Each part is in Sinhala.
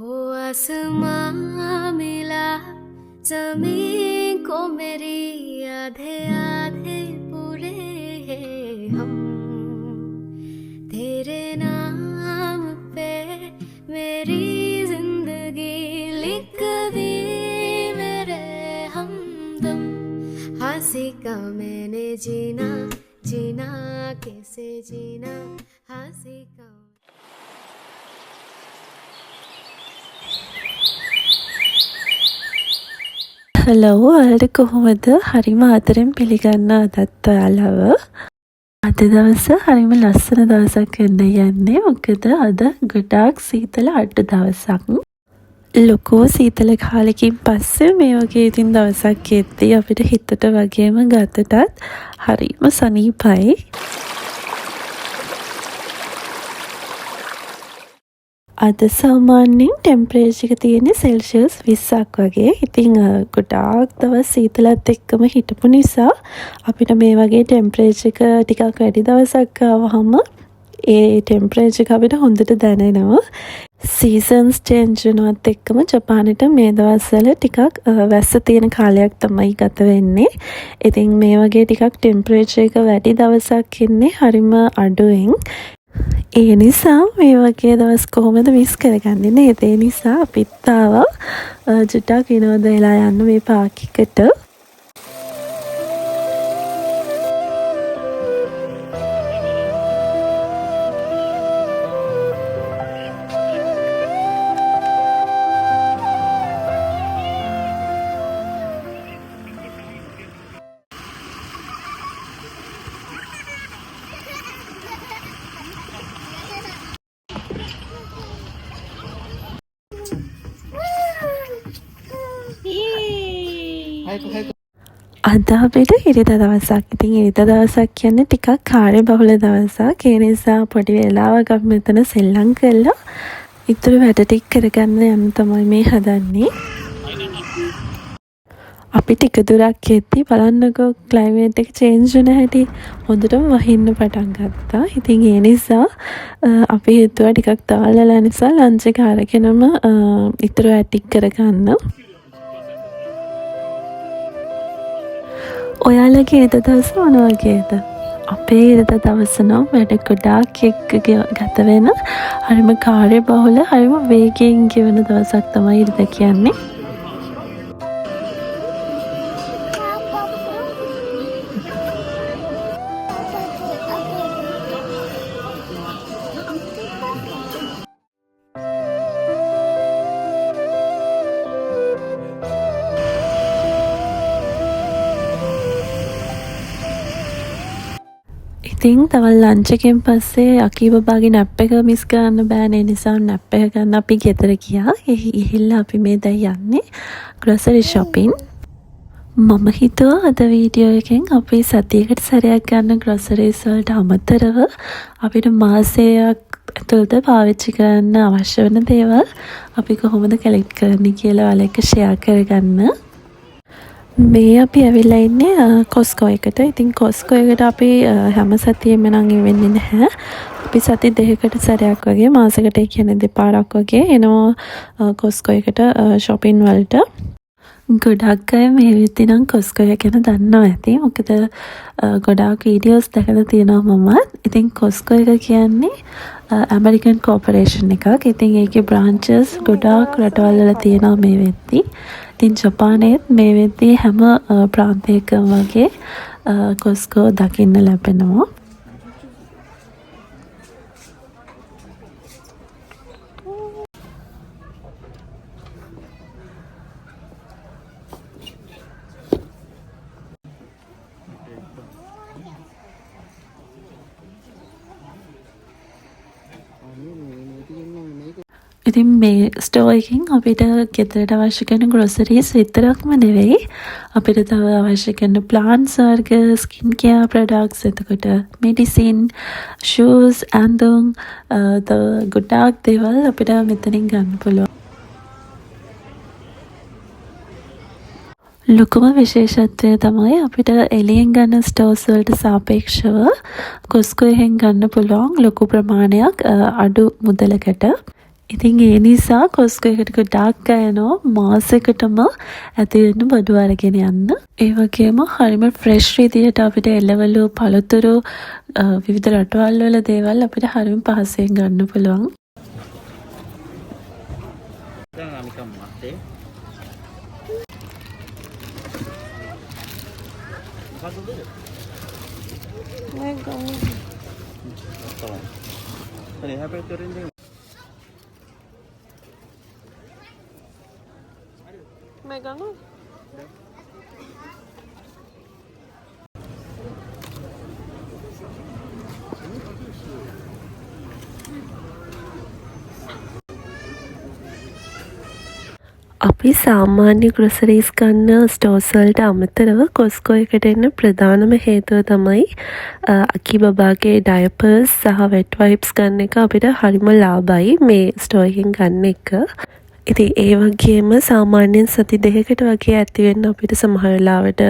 ओ आसमां मिला जमीन को मेरी आधे आधे पूरे हम तेरे नाम पे मेरी जिंदगी लिख दी मेरे हमदम हंसी का मैंने जीना जीना कैसे जीना हंसी का හලෝ ඔයාලට කොහොමද? හරිම ආදරෙන් පිළිගන්න අදත් ඔයාලව. අද දවස හරිම ලස්සන දවසක් වෙන්න යන්නේ. මොකද අද ගොඩාක් සීතල අඩු දවසක්. ලොකෝ සීතල කාලෙකින් පස්සේ මේ වගේ ඉතින් දවසක් එද්දී අපිට හිතට වගේම ගතටත් හරිම සනීපයි. අද සාමාන්‍යයෙන් ටෙම්පරේචර් එක තියෙන්නේ සෙල්සියස් 20ක් වගේ. ඉතින් ගොඩාක් දවස් සීතලත් එක්කම හිටපු නිසා අපිට මේ වගේ ටෙම්පරේචර් එක ටිකක් වැඩි දවසක් ආවහම ඒ ටෙම්පරේචර් එක අපිට හොඳට දැනෙනවා. සීසන්ස් චේන්ජ් වෙනවත් එක්කම ජපානෙට මේ දවස්වල ටිකක් වැස්ස තියෙන කාලයක් තමයි ගත වෙන්නේ. ඉතින් මේ වගේ ටිකක් ටෙම්පරේචර් එක වැඩි දවසක් ඉන්නේ හරිම අඩුවෙන්. ඒ නිසා මේ වගේ දවස් කොහොමද මිස් කරගන්නේ නේද? ඒ නිසා අපිත් ආවා චුට්ටක් විනෝද වෙලා යන්න මේ පාක් එකට. අද අපිට ඉරිදා දවසක්. ඉතින් ඉරිදා දවසක් කියන්නේ ටිකක් කාර්යබහුල දවසක්. ඒ නිසා පොඩි වෙලාවක් අපි මෙතන සෙල්ලම් කරලා ඉතුරු වැඩ ටික කරගන්න යන්න තමයි මේ හදන්නේ. අපි ටික දුරක් යද්දී බලන්නකෝ ක්ලයිමේට් එක චේන්ජ් වෙන හැටි හොඳටම වහින්න පටන් ගත්තා. ඉතින් ඒ නිසා අපි හිතුවා ටිකක් තාලලා නිසා ලන්ච් එක අරගෙනම ඉතුරු වැඩ ටික කරගන්න. ඔයාලගේ ඉරිදා දවස මොන වගේද? අපේ ඉරිදා දවස නම් වැඩ ගොඩාක් එක්ක ගත වෙන හරිම කාර්යබහුල හරිම වේගයෙන් ගෙවන දවසක් තමයි ඉරිදා කියන්නේ. ඉතින් තවල් ලන්ච් එකෙන් පස්සේ අකී බබාගේ නැප් එක මිස් කරන්න බෑනේ. නිසා නැප් එක ගන්න අපි ගෙදර ගියා. ගිහිල්ලා අපි මේ දැන් යන්නේ ග්‍රොසරි shopping. මම හිතුවා අද වීඩියෝ එකෙන් අපි සතියකට සැරයක් ගන්න ග්‍රොසරිස් වලට අමතරව අපිට මාසයක් ඇතුළත පාවිච්චි කරන්න අවශ්‍ය වෙන දේවල් අපි කොහොමද කලෙක්ට් කරන්නේ කියලා ඔයාලා එක්ක ෂෙයා කරගන්න. මේ අපි ඇවිල්ලා ඉන්නේ කොස්කෝ එකට. ඉතින් කොස්කෝ එකට අපි හැම සතියෙම නම් වෙන්නේ නැහැ. අපි සති දෙකකට සැරයක් වගේ මාසෙකට කියන්නේ දෙපාරක් වගේ එනවා කොස්කෝ එකට shopping වලට. ගොඩක් අය මේ විදිහට නම් කොස්කෝ එක ගැන දන්නවා ඇති. මොකද ගොඩාක් වීඩියෝස් දැකලා තියෙනවා මමත්. ඉතින් කොස්කෝ එක කියන්නේ ඇමරිකන් කෝපරේෂන් එකක්. ඉතින් ඒකේ බ්‍රාන්චස් ගොඩාක් රටවල් වල තියෙනවා මේ වෙද්දී. ඉතින් ජපානයේත් මේ වෙද්දී හැම ප්‍රාන්තයකම වගේ කොස්කෝ දකින්න ලැබෙනවා. ඉතින් මේ ස්ටෝර් එකෙන් අපිට ගෙදරට අවශ්‍ය කරන ග්‍රොසරීස් විතරක්ම නෙවෙයි අපිට තව අවශ්‍ය කරන ප්ලාන්ට්ස් වර්ග, ස්කින් කෙයාර් ප්‍රොඩක්ට්ස්, එතකොට මෙඩිසින්, ෂූස්, ඇඳුම් ගොඩාක් දේවල් අපිට මෙතනින් ගන්න පුළුවන්. ලොකුම විශේෂත්වය තමයි අපිට එළියෙන් ගන්න ස්ටෝර්ස් වලට සාපේක්ෂව කොස්කෝ එකෙන් ගන්න පුළුවන් ලොකු ප්‍රමාණයක් අඩු මුදලකට. ඉතින් ඒ නිසා කොස්කෝ එකට ගොඩාක් අය යනවා මාසෙකටම ඇති වෙන්න බඩු අරගෙන යන්න. ඒ වගේම හරිම ෆ්‍රෙෂ් විදියට අපිට එළවලු පළතුරු විවිධ රටවල් වල දේවල් අපිට හරිම පහසෙන් ගන්න පුළුවන්. දැන් අපි කම්මස්සේ මේ ගමු. හරි හැබැයි තොරින් දෙමු. මේ ගමු. අපි සාමාන්‍ය ග්‍රොසරීස් ගන්න ස්ටෝර්ස් වලට අමතරව කොස්කෝ එකට එන්න ප්‍රධානම හේතුව තමයි අකිබබාගේ ඩයපර්ස් සහ වෙට් වයිප්ස් ගන්න එක අපිට හරිම ලාභයි මේ ස්ටෝර් එකෙන් ගන්න එක. ඉතින් ඒ වගේම සාමාන්‍යයෙන් සති දෙකකට වගේ ඇති වෙන්න අපිට සමහර වෙලාවට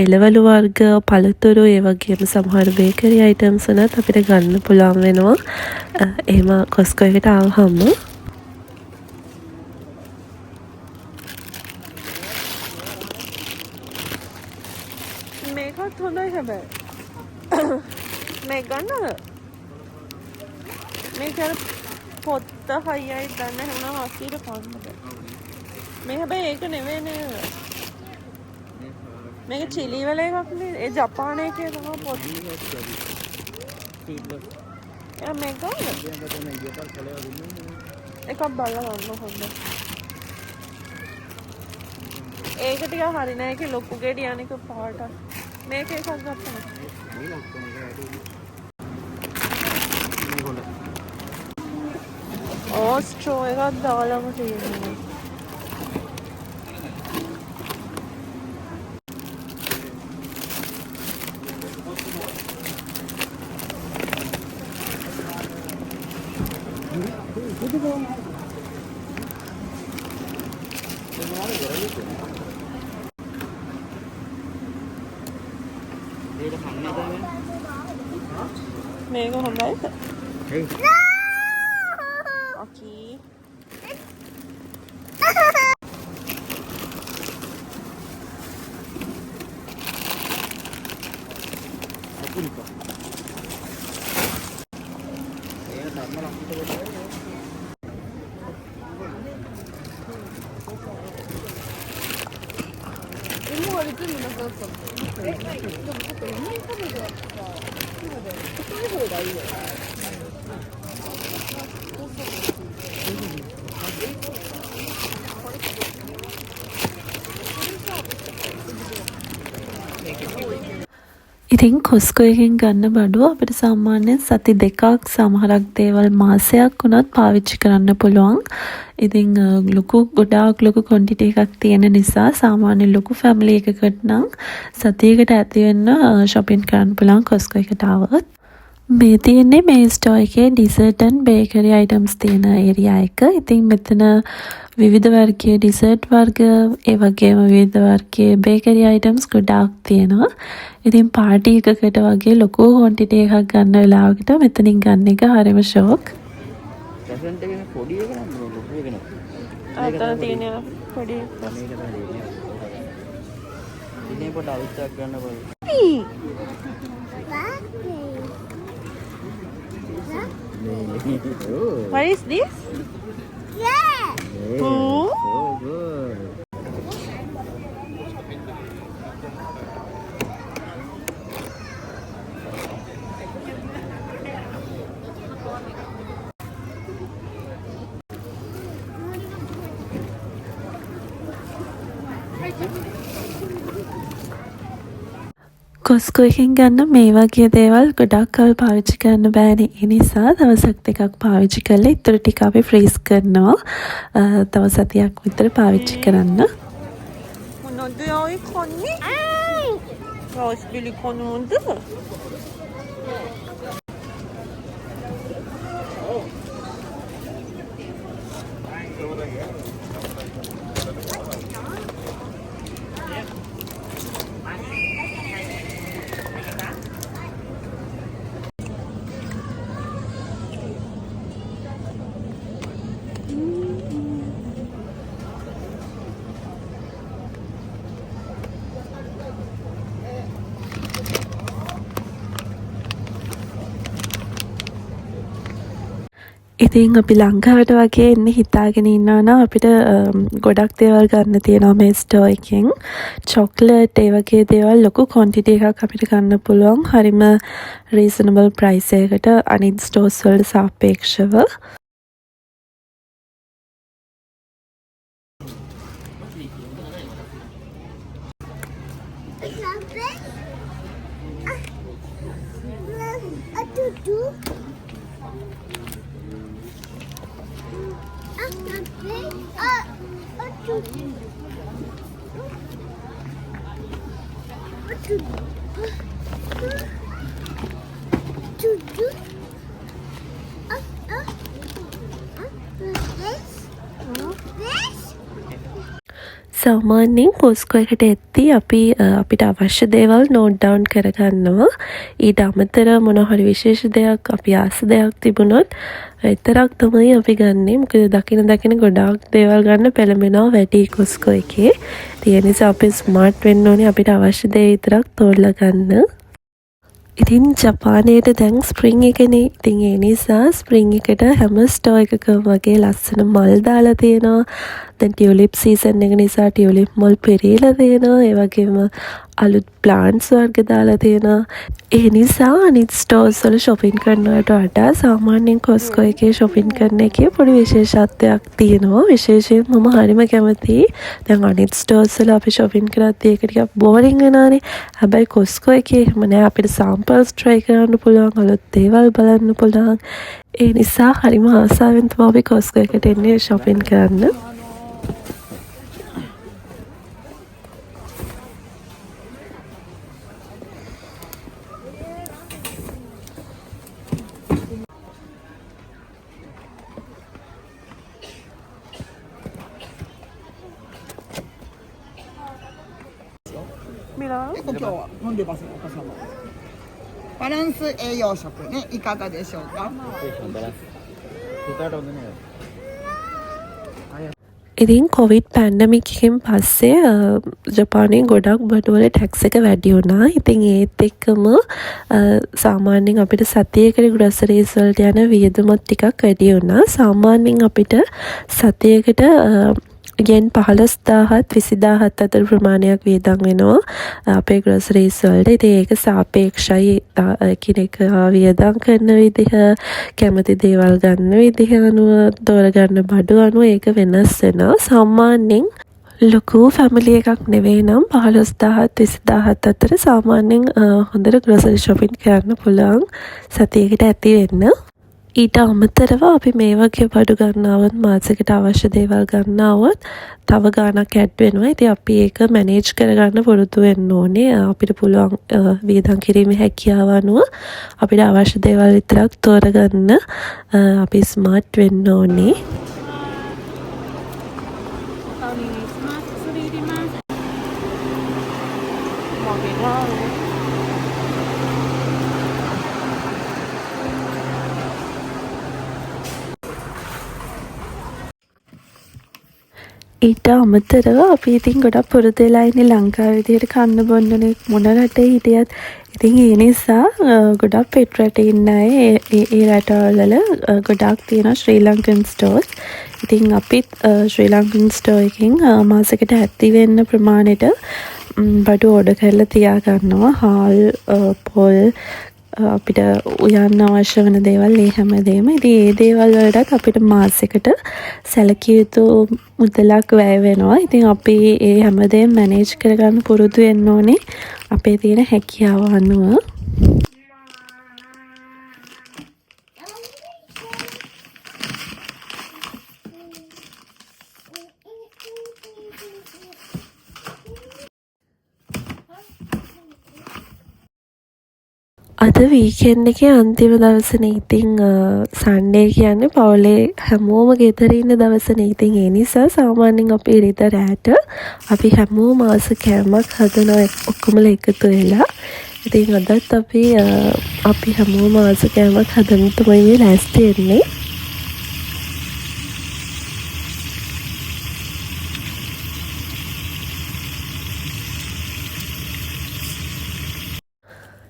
එළවලු වර්ග පළතුරු ඒ වගේම සමහර බේකරි අයිටම්ස් උනත් අපිට ගන්න පුළුවන් වෙනවා. එහෙම කොස්කෝ එකට ආවහම මේකත් හොඳයි හැබැයි මේ ගන්නද මේක අර පොත්ත හයියයි දන්න හැමෝම අස්සීට කන්නද මේ හැබැයි ඒක නෙවෙයි නේද මේක චිලි වල එකක් නේ ඒ ජපාන එකේ තමයි පොත් එයා මේක එකක් බලලා ගන්න හොඳයි ඒක ටික හරි නෑ ඒකේ ලොකු ගෙඩි අනික පාටක් මේක එකක් ගත්තා ස්ට්‍රෝ එකක් දාලාම තියෙනවා මේක හොඳයිද? Aki. ඉතින් කොස්කෝ එකෙන් ගන්න බඩුව අපිට සාමාන්‍යයෙන් සති දෙකක් සමහරක් දේවල් මාසයක් වුණත් පාවිච්චි කරන්න පුළුවන්. ඉතින් ගොඩාක් ලොකු ක්වොන්ටිටි එකක් තියෙන නිසා සාමාන්‍ය ලොකු ෆැමිලි එකකට නම් සතියකට ඇති වෙන්න shopping කරන්න පුළුවන් කොස්කෝ එකට ආවොත්. මේ තියෙන්නේ මේ ස්ටෝර් එකේ dessert and bakery items තියෙන ඒරියා එක. ඉතින් මෙතන විවිධ වර්ගයේ dessert වර්ග ඒ වගේම විවිධ වර්ගයේ bakery items ගොඩාක් තියෙනවා. ඉතින් පාර්ටි එකකට වගේ ලොකු ක්වොන්ටිටි එකක් ගන්න වෙලාවකට මෙතනින් ගන්න එක හරිම ෂෝක්. රෙස්ටොරන්ට් එකේ පොඩි එක නම් ලොකු එක නේ. අතන තියෙන පොඩි මේක තමයි. ඉතින් පොඩ අවුස්සක් ගන්න බලන්න. What is this? Yeah. So good. කොස්කෝ එකෙන් ගන්න මේ වගේ දේවල් ගොඩක් කල් පාවිච්චි කරන්න බෑනේ. ඒ නිසා දවසක් දෙකක් පාවිච්චි කරලා ඊටර ටික අපි ෆ්‍රීස් කරනවා. තව සතියක් විතර පාවිච්චි කරන්න. මොනවද ඔය කොන්නේ? රෝස්බෙරි කොනොන්ද? ඉතින් අපි ලංකාවට වගේ එන්න හිතාගෙන ඉන්නවා නම් අපිට ගොඩක් දේවල් ගන්න තියෙනවා මේ ස්ටෝර් එකෙන්. චොක්ලට් ඒ වගේ දේවල් ලොකු ක්වොන්ටිටි එකක් අපිට ගන්න පුළුවන්. හරිම රීසනබල් ප්‍රයිස් එකකට අනිත් ස්ටෝර්ස් වලට සාපේක්ෂව. සාමාන්‍යයෙන් කොස්කෝ එකට එද්දී අපිට අවශ්‍ය දේවල් නෝට් ඩවුන් කරගන්නවා. ඊට අමතරව මොන හරි විශේෂ දෙයක් අපි ආස දෙයක් තිබුණොත් විතරක් තමයි අපි ගන්නෙ. මොකද දකින ගොඩාක් දේවල් ගන්න පෙළඹෙනවා වැඩි කොස්කෝ එකේ. ඒ නිසා අපි ස්මාර්ට් වෙන්න ඕනේ අපිට අවශ්‍ය දේ විතරක් තෝරලා ගන්න. ඉතින් ජපානයට දැන් ස්ප්‍රිං එකනේ. ඉතින් ඒ නිසා ස්ප්‍රිං එකට හැම ස්ටෝර් එකකම වගේ ලස්සන මල් දාලා තියෙනවා. දැන් ටියුලිප් සීසන් එක නිසා ටියුලිප් මල් පෙරේලා තියෙනවා. ඒ වගේම අලුත් ප්ලාන්ට්ස් වර්ග දාලා තියෙනවා. ඒ නිසා අනිත් ස්ටෝර්ස් වල shopping කරනවට වඩා සාමාන්‍යයෙන් කොස්කෝ එකේ shopping කරන එකේ පොඩි විශේෂත්වයක් තියෙනවා. විශේෂයෙන් මම හරිම කැමතියි. දැන් අනිත් ස්ටෝර්ස් වල අපි shopping කරද්දී ඒක ටිකක් boring වෙනානේ. හැබැයි කොස්කෝ එකේ එහෙම නෑ. අපිට samples try කරන්න පුළුවන්. අලුත් දේවල් බලන්න පුළුවන්. ඒ නිසා හරිම ආසාවෙන් තමයි අපි කොස්කෝ එකට එන්නේ shopping කරන්න.今日は飲んでますお子様。バランス栄養食ね、いかがでしょうか。 ඉතින් කොවිඩ් පැන්ඩමික් එකෙන් පස්සේ ජපානයේ ගොඩක් බඩුවල ටැක්ස් එක වැඩි වුණා. ඉතින් ඒත් එක්කම සාමාන්‍යයෙන් අපිට සතියකට ග්‍රොසරීස් වලට යන වියදමත් ටිකක් වැඩි වුණා. සාමාන්‍යයෙන් අපිට සතියකට yen 15,000ත් 20,000ත් අතර ප්‍රමාණයක් වියදම් වෙනවා අපේ ග්‍රොසරීස් වලට. ඉතින් ඒක සාපේක්ෂයි එකිනෙක වියදම් කරන විදිහ, කැමති දේවල් ගන්න විදිහ අනුව, තෝරගන්න බඩු අනුව ඒක වෙනස් වෙනවා. සාමාන්‍යයෙන් ලොකු ෆැමිලි එකක් නෙවෙයි නම් 15,000ත් 20,000ත් අතර සාමාන්‍යයෙන් හොඳට ග්‍රොසරි shopping කරන්න පුළුවන් සතියකට ඇති වෙන්න. ඊට අමතරව අපි මේ වගේ බඩු ගන්නවොත් මාසෙකට අවශ්‍ය දේවල් ගන්නවොත් තව ගාණක් ඇඩ් වෙනවා. ඉතින් අපි ඒක මැනේජ් කරගන්න පුරුදු වෙන්න ඕනේ. අපිට පුළුවන් වියදම් කිරීමේ හැකියාව අනුව අපිට අවශ්‍ය දේවල් විතරක් තෝරගන්න අපි ස්මාර්ට් වෙන්න ඕනේ. ඊට අමතරව අපි ඉතින් ගොඩක් පුරුදු වෙලා ඉන්නේ ලංකාවේ විදිහට කන්න බොන්නනේ මොන රටේ හිටියත්. ඉතින් ඒ නිසා ගොඩක් පිට රටේ ඉන්න අය ඒ රටවල ගොඩක් තියෙන ශ්‍රී ලංකන් ස්ටෝර්ස්. ඉතින් අපිත් ශ්‍රී ලංකන් ස්ටෝර් එකකින් මාසෙකට ඇති වෙන්න ප්‍රමාණයට බඩු ඕඩර් කරලා තියා ගන්නවා. හාල්, පොල්, අපිට උයන්න අවශ්‍ය වෙන දේවල් ඒ හැමදේම. ඉතින් ඒ දේවල් වලටත් අපිට මාසෙකට සැලකිය යුතු මුදලක් වැය වෙනවා. ඉතින් අපි ඒ හැමදේම මැනේජ් කරගන්න පුරුදු වෙන්න ඕනේ අපේ තියෙන හැකියාව අනුව. අද වීකෙන්ඩ් එකේ අන්තිම දවසනේ. ඉතින් සන්ඩේ කියන්නේ පවුලේ හැමෝම ගෙදර ඉන්න දවසනේ. ඉතින් ඒ නිසා සාමාන්‍යයෙන් අපි ඉරිද රැට අපි හැමෝම මාස කෑමක් හදනවා ඔක්කොමලා එකතු වෙලා. ඉතින් අදත් අපි හැමෝම මාස කෑමක් හදන්න තමයි මේ ලෑස්ති වෙන්නේ.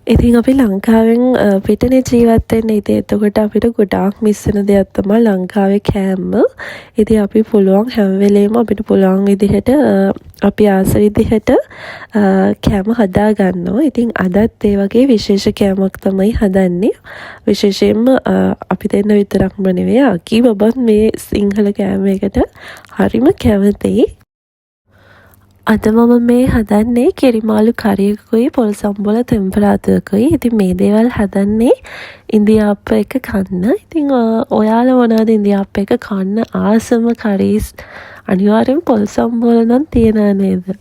ඉතින් අපි ලංකාවෙන් පිටනේ ජීවත් වෙන්නේ. ඉතින් එතකොට අපිට ගොඩාක් මිස් වෙන දෙයක් තමයි ලංකාවේ කෑම. ඉතින් අපි පුළුවන් හැම වෙලේම අපිට පුළුවන් විදිහට අපි ආස විදිහට කෑම හදා ගන්නවා. ඉතින් අදත් ඒ වගේ විශේෂ කෑමක් තමයි හදන්නේ. විශේෂයෙන්ම අපි දෙන්න විතරක්ම නෙවෙයි අකී බබත් මේ සිංහල කෑම එකට හරිම කැමතියි. අද මම මේ හදන්නේ කිරිමාලු කරියකුයි පොල් සම්බෝල තෙම්පරාදුවකුයි. ඉතින් මේ දේවල් හදන්නේ ඉන්දියාප්ප එක කන්න. ඉතින් ඔයාලා මොනවද ඉන්දියාප්ප එක කන්න ආසම කරීස් අනිවාර්යෙන් පොල් සම්බෝල නම් තියනවා නේද?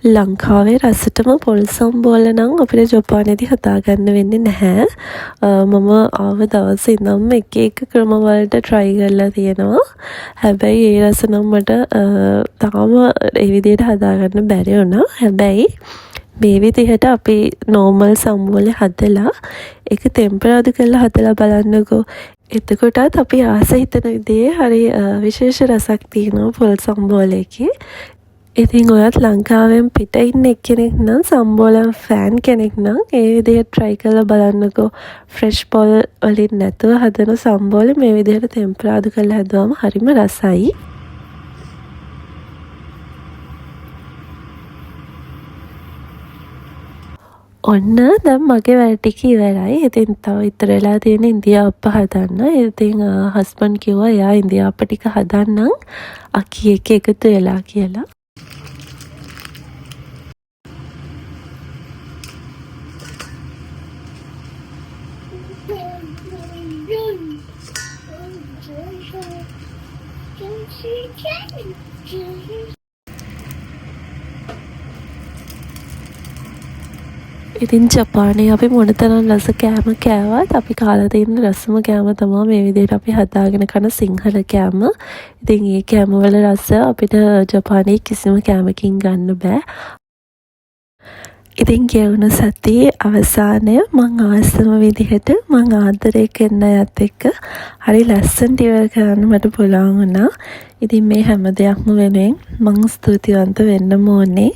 ලංකාවේ රසටම පොල් සම්බෝල නම් අපිට ජපානයේදී හදාගන්න වෙන්නේ නැහැ. මම ආව දවසේ ඉඳන්ම එක ක්‍රම වලට try කරලා තියෙනවා. හැබැයි ඒ රස නම් මට තාම ඒ විදිහට හදාගන්න බැරි වුණා. හැබැයි මේ විදිහට අපි normal සම්බෝලේ හදලා ඒක ටෙම්පරාදු කරලා හදලා බලන්නකෝ. එතකොටත් අපි ආස හිතන විදිහේ හරි විශේෂ රසක් තියෙනවා පොල් සම්බෝලේකේ. ඉතින් ඔයත් ලංකාවෙන් පිට ඉන්න එක්කෙනෙක් නම් සම්බෝලම් ෆෑන් කෙනෙක් නම් ඒ විදිහට try කරලා බලන්නකෝ. ෆ්‍රෙෂ් පොල් වලින් නැතුව හදන සම්බෝලේ මේ විදිහට ටෙම්පරාදු කරලා හදුවම හරිම රසයි. ඔන්න දැන් මගේ වැඩ ටික ඉවරයි. ඉතින් තව ඉතුරු වෙලා තියෙන ඉන්දියාප්ප හදන්න. ඉතින් හස්බන්ඩ් කිව්වා එයා ඉන්දියාප්ප ටික හදන්නම් අකී එක්ක එකතු වෙලා කියලා. ඉතින් ජපානයේ අපි මොනතරම් රස කෑම කෑවත් අපි කාලා තියෙන රසම කෑම තමයි මේ විදිහට අපි හදාගෙන කන සිංහල කෑම. ඉතින් මේ කෑම වල රස අපිට ජපානයේ කිසිම කෑමකින් ගන්න බෑ. ඉතින් ගෙවුණු සතියේ අවසානය මං ආසම විදිහට මං ආදරය කරන අයත් එක්ක හරි ලස්සනට ඉවර කරන්න මට පුළුවන් වුණා. ඉතින් මේ හැම දෙයක්ම වෙනුවෙන් මං ස්තුතිවන්ත වෙන්නම ඕනේ.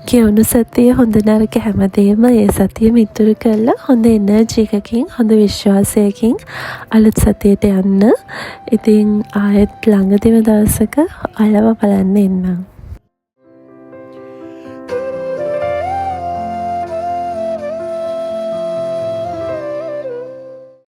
ගෙවුණු සතියේ හොඳ නරක හැමදේම ඒ සතියෙම ඉතුරු කරලා හොඳ එනර්ජි එකකින් හොඳ විශ්වාසයකින් අලුත් සතියට යන්න. ඉතින් ආයෙත් ළඟදිම දවසක අලව බලන්න එන්නම්.